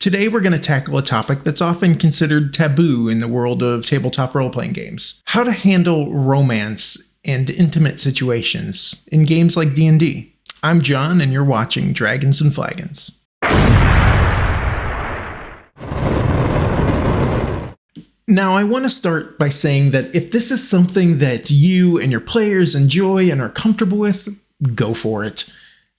Today we're going to tackle a topic that's often considered taboo in the world of tabletop role-playing games. How to handle romance and intimate situations in games like D&D. I'm John, and you're watching Dragons and Flagons. Now, I want to start by saying that if this is something that you and your players enjoy and are comfortable with, go for it.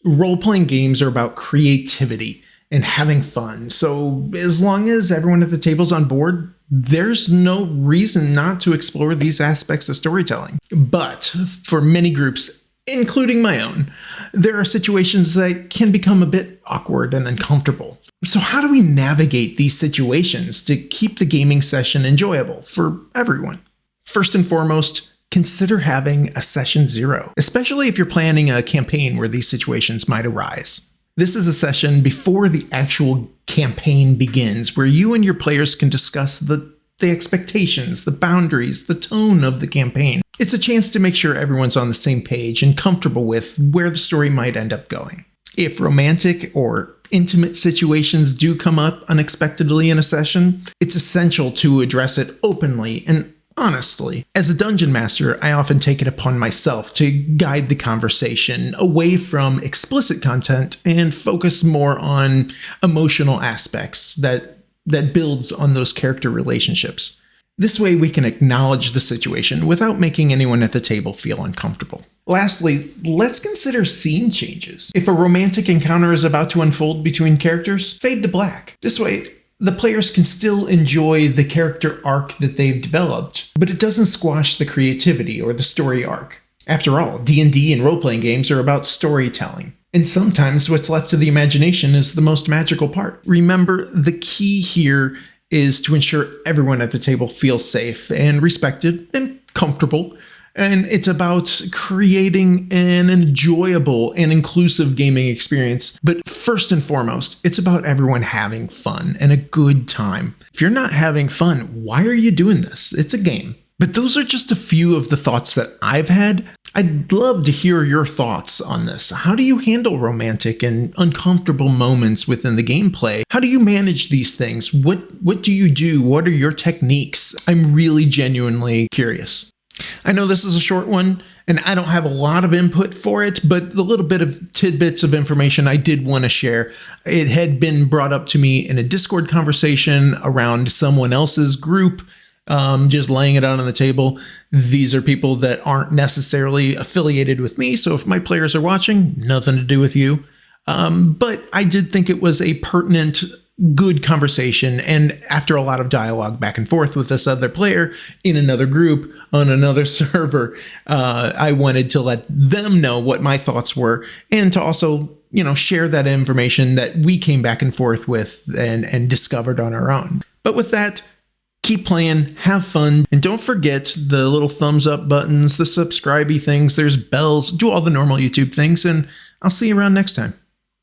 Role-playing games are about creativity and having fun, so as long as everyone at the table's on board, there's no reason not to explore these aspects of storytelling. But for many groups, including my own, there are situations that can become a bit awkward and uncomfortable. So how do we navigate these situations to keep the gaming session enjoyable for everyone? First and foremost, consider having a session 0, especially if you're planning a campaign where these situations might arise. This is a session before the actual campaign begins, where you and your players can discuss the expectations, the boundaries, the tone of the campaign. It's a chance to make sure everyone's on the same page and comfortable with where the story might end up going. If romantic or intimate situations do come up unexpectedly in a session, it's essential to address it openly and honestly. As a dungeon master, I often take it upon myself to guide the conversation away from explicit content and focus more on emotional aspects that builds on those character relationships. This way we can acknowledge the situation without making anyone at the table feel uncomfortable. Lastly, let's consider scene changes. If a romantic encounter is about to unfold between characters, fade to black. This way, the players can still enjoy the character arc that they've developed, but it doesn't squash the creativity or the story arc. After all, D&D and role-playing games are about storytelling. And sometimes what's left to the imagination is the most magical part. Remember, the key here is to ensure everyone at the table feels safe and respected and comfortable. And it's about creating an enjoyable and inclusive gaming experience. But first and foremost, it's about everyone having fun and a good time. If you're not having fun, why are you doing this? It's a game. But those are just a few of the thoughts that I've had. I'd love to hear your thoughts on this. How do you handle romantic and uncomfortable moments within the gameplay? How do you manage these things? What do you do? What are your techniques? I'm really genuinely curious. I know this is a short one, and I don't have a lot of input for it, but the little bit of tidbits of information I did want to share, it had been brought up to me in a Discord conversation around someone else's group, just laying it out on the table. These are people that aren't necessarily affiliated with me, so if my players are watching, nothing to do with you. But I did think it was a pertinent, good conversation, and after a lot of dialogue back and forth with this other player in another group on another server, I wanted to let them know what my thoughts were, and to also, share that information that we came back and forth with and discovered on our own. But with that, keep playing, have fun, and don't forget the little thumbs up buttons, the subscribe-y things, there's bells, do all the normal YouTube things, and I'll see you around next time.